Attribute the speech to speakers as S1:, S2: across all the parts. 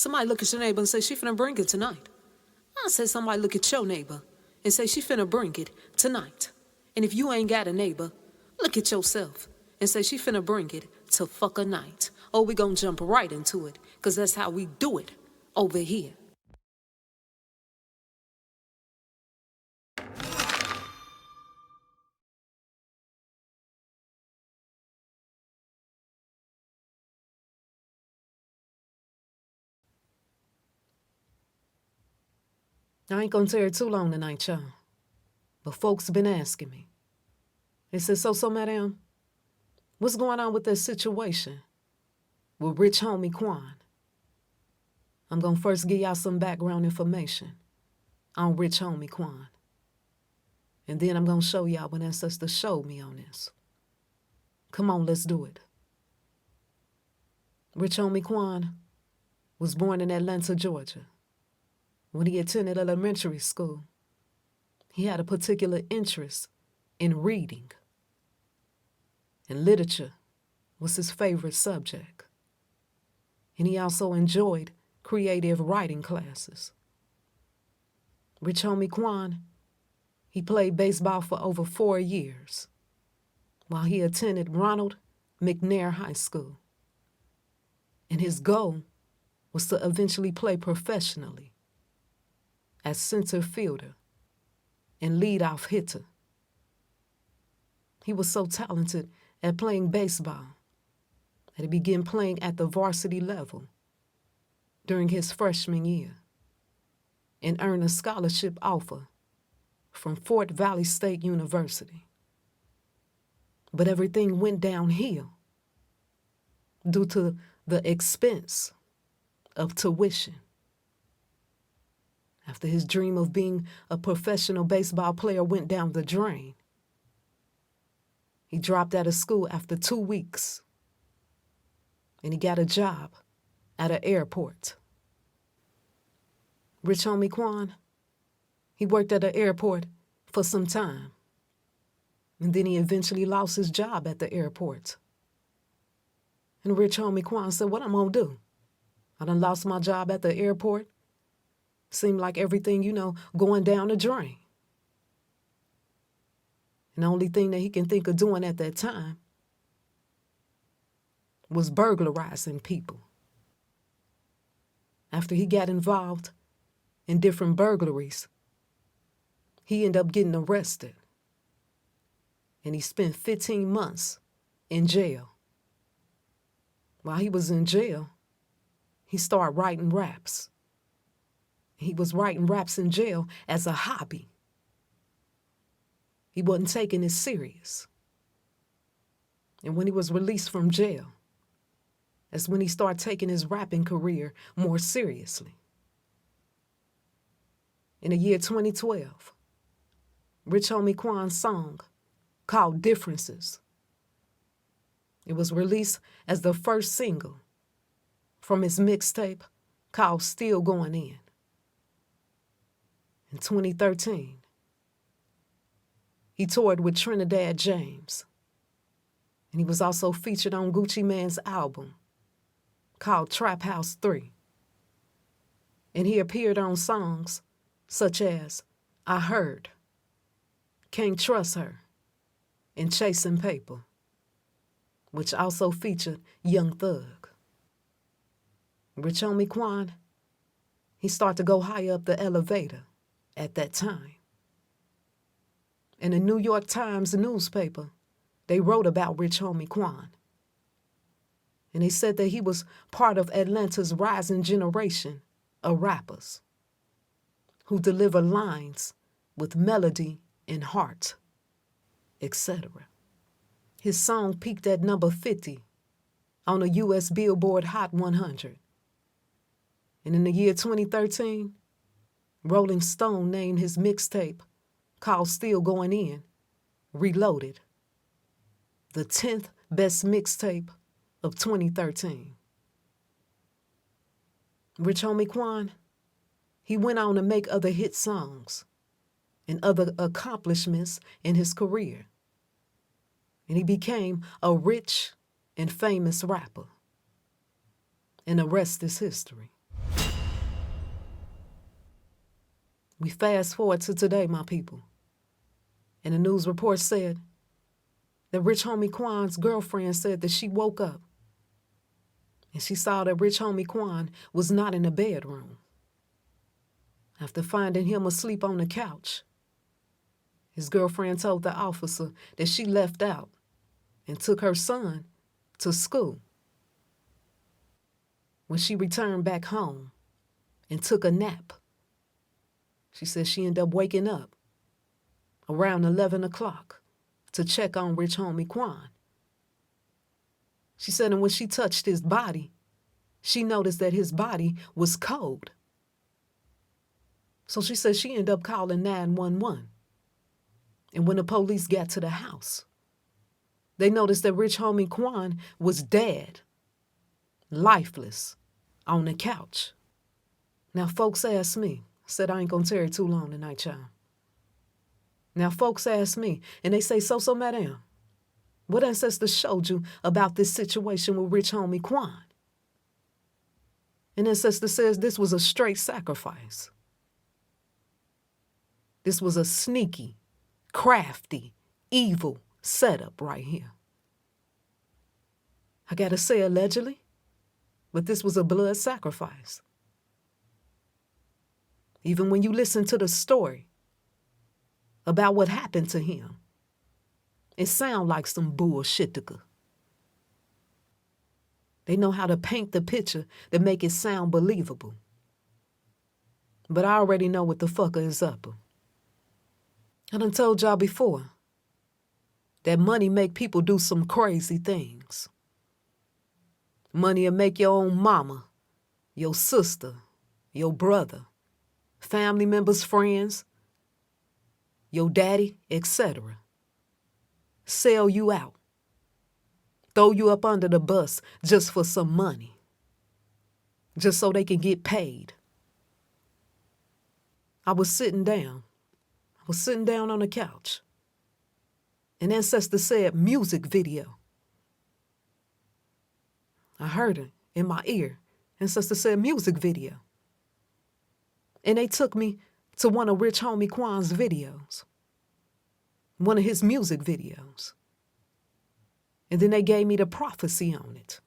S1: Somebody look at your neighbor and say, she finna bring it tonight. I say somebody look at your neighbor and say, she finna bring it tonight. And if you ain't got a neighbor, look at yourself and say, she finna bring it to fuck a night. Oh, we gonna jump right into it, because that's how we do it over here. I ain't gonna tarry too long tonight, y'all. But folks been asking me. They said, so, madam, what's going on with this situation with rich homie Quan? I'm gonna first give y'all some background information on rich homie Quan. And then I'm gonna show y'all what ancestors showed me on this. Come on, let's do it. Rich homie Quan was born in Atlanta, Georgia. When he attended elementary school, he had a particular interest in reading, and literature was his favorite subject. And he also enjoyed creative writing classes. Rich homie Quan, he played baseball for over 4 years while he attended Ronald McNair High School. And his goal was to eventually play professionally as center fielder and leadoff hitter. He was so talented at playing baseball that he began playing at the varsity level during his freshman year and earned a scholarship offer from Fort Valley State University. But everything went downhill due to the expense of tuition. After his dream of being a professional baseball player went down the drain, he dropped out of school after 2 weeks, and he got a job at an airport. Rich homie Quan, he worked at an airport for some time, and then he eventually lost his job at the airport. And rich homie Quan said, what I'm gonna do? I done lost my job at the airport. Seemed like everything, going down the drain. And the only thing that he can think of doing at that time was burglarizing people. After he got involved in different burglaries, he ended up getting arrested. And he spent 15 months in jail. While he was in jail, he started writing raps. He was writing raps in jail as a hobby. He wasn't taking it serious. And when he was released from jail, that's when he started taking his rapping career more seriously. In the year 2012, rich homie Quan's song called Differences, it was released as the first single from his mixtape called Still Going In. In 2013, he toured with Trinidad James, and he was also featured on Gucci Mane's album called Trap House 3. And he appeared on songs such as I Heard, Can't Trust Her, and Chasing Paper, which also featured Young Thug. Rich homie Quan, he started to go high up the elevator at that time. In the New York Times newspaper, they wrote about rich homie Quan. And they said that he was part of Atlanta's rising generation of rappers who deliver lines with melody and heart, etc. His song peaked at number 50 on the U.S. Billboard Hot 100. And in the year 2013, Rolling Stone named his mixtape, called Still Going In, Reloaded, the 10th best mixtape of 2013. Rich homie Quan, he went on to make other hit songs and other accomplishments in his career. And he became a rich and famous rapper. And the rest is history. We fast forward to today, my people. And the news report said that rich homie Quan's girlfriend said that she woke up and she saw that rich homie Quan was not in the bedroom. After finding him asleep on the couch, his girlfriend told the officer that she left out and took her son to school. When she returned back home and took a nap, she said she ended up waking up around 11 o'clock to check on rich homie Quan. She said, and when she touched his body, she noticed that his body was cold. So she said she ended up calling 911. And when the police got to the house, they noticed that rich homie Quan was dead, lifeless, on the couch. Now, folks asked me, said I ain't gonna tarry too long tonight, y'all. Now, folks ask me, and they say, so, madam, what ancestors showed you about this situation with rich homie Quan? And ancestor says this was a straight sacrifice. This was a sneaky, crafty, evil setup right here. I gotta say allegedly, but this was a blood sacrifice. Even when you listen to the story about what happened to him, it sounds like some bullshit. They know how to paint the picture to make it sound believable. But I already know what the fucker is up. I done told y'all before that money make people do some crazy things. Money will make your own mama, your sister, your brother, family members, friends, your daddy, etc. sell you out, throw you up under the bus just for some money, just so they can get paid. I was sitting down on the couch. An ancestor said, music video. I heard it in my ear. Ancestor said, music video. And they took me to one of rich homie Quan's videos, one of his music videos. And then they gave me the prophecy on it.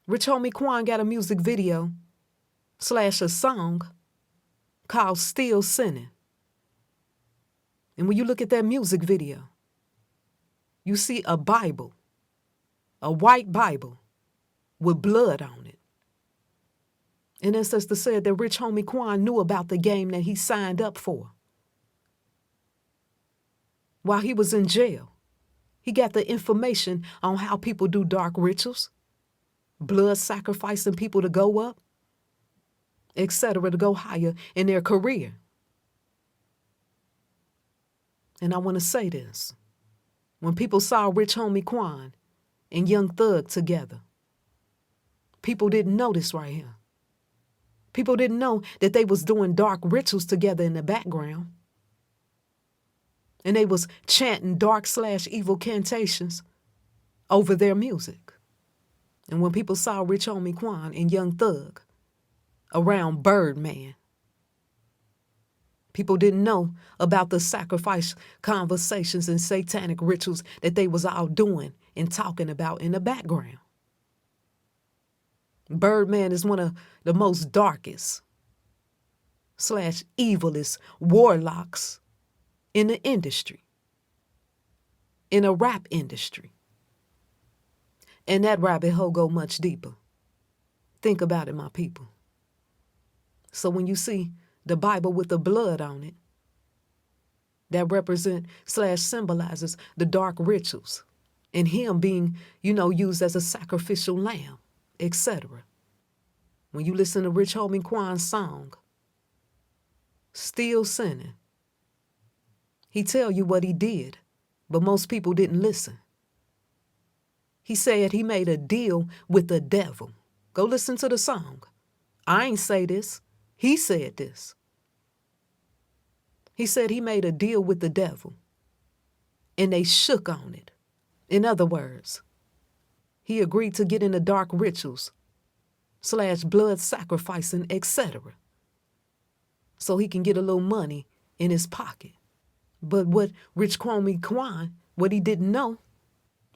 S1: Rich homie Quan got a music video / a song called Still Sinning. And when you look at that music video, you see a Bible, a white Bible with blood on it. And ancestor said that rich homie Quan knew about the game that he signed up for. While he was in jail, he got the information on how people do dark rituals, blood sacrificing people to go up, etc., to go higher in their career. And I want to say this. When people saw rich homie Quan and Young Thug together, people didn't know this right here. People didn't know that they was doing dark rituals together in the background. And they was chanting dark / evil cantations over their music. And when people saw rich homie Quan and Young Thug around Birdman, people didn't know about the sacrifice conversations and satanic rituals that they was all doing and talking about in the background. Birdman is one of the most darkest / evilest warlocks in the industry, in a rap industry. And that rabbit hole go much deeper. Think about it, my people. So when you see the Bible with the blood on it, that represent / symbolizes the dark rituals and him being, used as a sacrificial lamb, etc. When you listen to rich homie Quan's song, Still Sinning, he tell you what he did, but most people didn't listen. He said he made a deal with the devil. Go listen to the song. I ain't say this. He said this. He said he made a deal with the devil, and they shook on it. In other words, he agreed to get into dark rituals / blood sacrificing, etc., so he can get a little money in his pocket. But what Rich Quan, what he didn't know,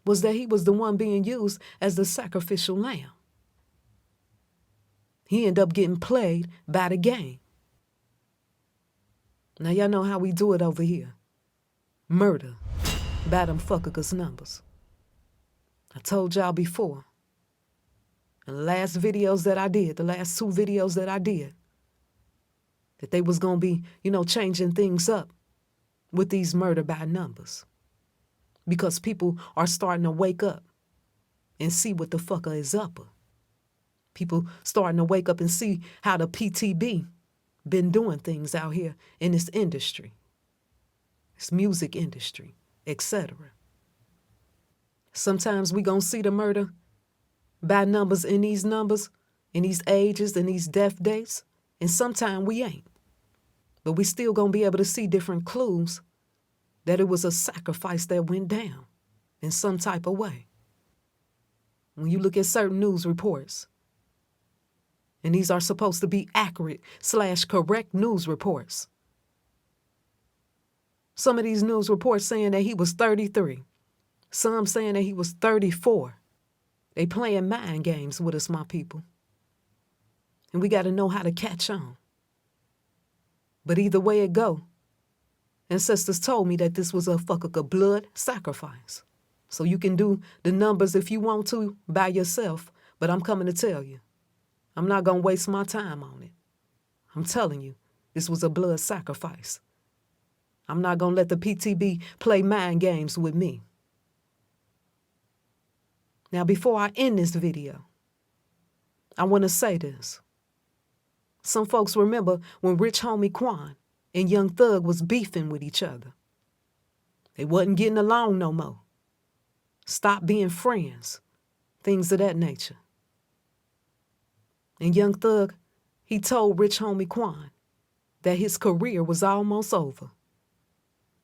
S1: was that he was the one being used as the sacrificial lamb. He ended up getting played by the game. Now y'all know how we do it over here. Murder by them fuckers numbers. I told y'all before, in the last videos that I did, the last 2 videos that I did, that they was going to be, changing things up with these murder by numbers. Because people are starting to wake up and see what the fucker is up. People starting to wake up and see how the PTB been doing things out here in this industry, this music industry, etc. Sometimes we gonna see the murder by numbers, in these ages, in these death dates, and sometimes we ain't. But we still gonna be able to see different clues that it was a sacrifice that went down in some type of way. When you look at certain news reports, and these are supposed to be accurate/correct news reports. Some of these news reports saying that he was 33. Some saying that he was 34. They playing mind games with us, my people. And we got to know how to catch on. But either way it go, ancestors told me that this was a blood sacrifice. So you can do the numbers if you want to by yourself, but I'm coming to tell you, I'm not going to waste my time on it. I'm telling you, this was a blood sacrifice. I'm not going to let the PTB play mind games with me. Now, before I end this video, I want to say this. Some folks remember when Rich Homie Quan and Young Thug was beefing with each other. They wasn't getting along no more. Stopped being friends, things of that nature. And Young Thug, he told Rich Homie Quan that his career was almost over.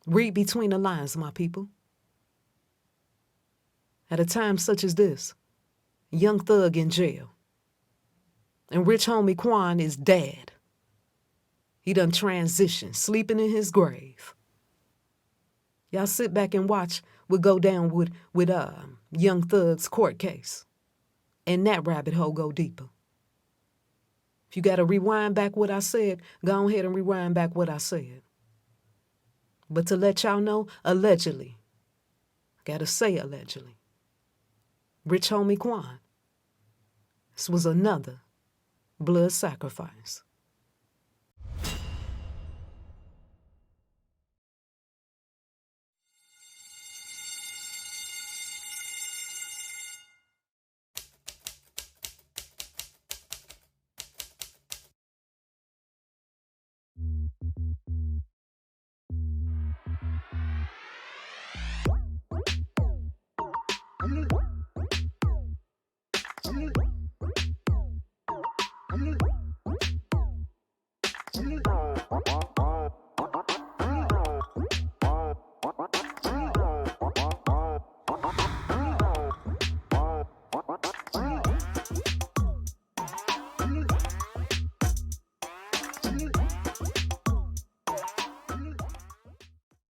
S1: Read between the lines, my people. At a time such as this, Young Thug in jail. And Rich Homie Quan is dead. He done transitioned, sleeping in his grave. Y'all sit back and watch what go down with Young Thug's court case. And that rabbit hole go deeper. If you got to rewind back what I said, go ahead and rewind back what I said. But to let y'all know, allegedly, got to say allegedly, Rich Homie Quan, this was another blood sacrifice.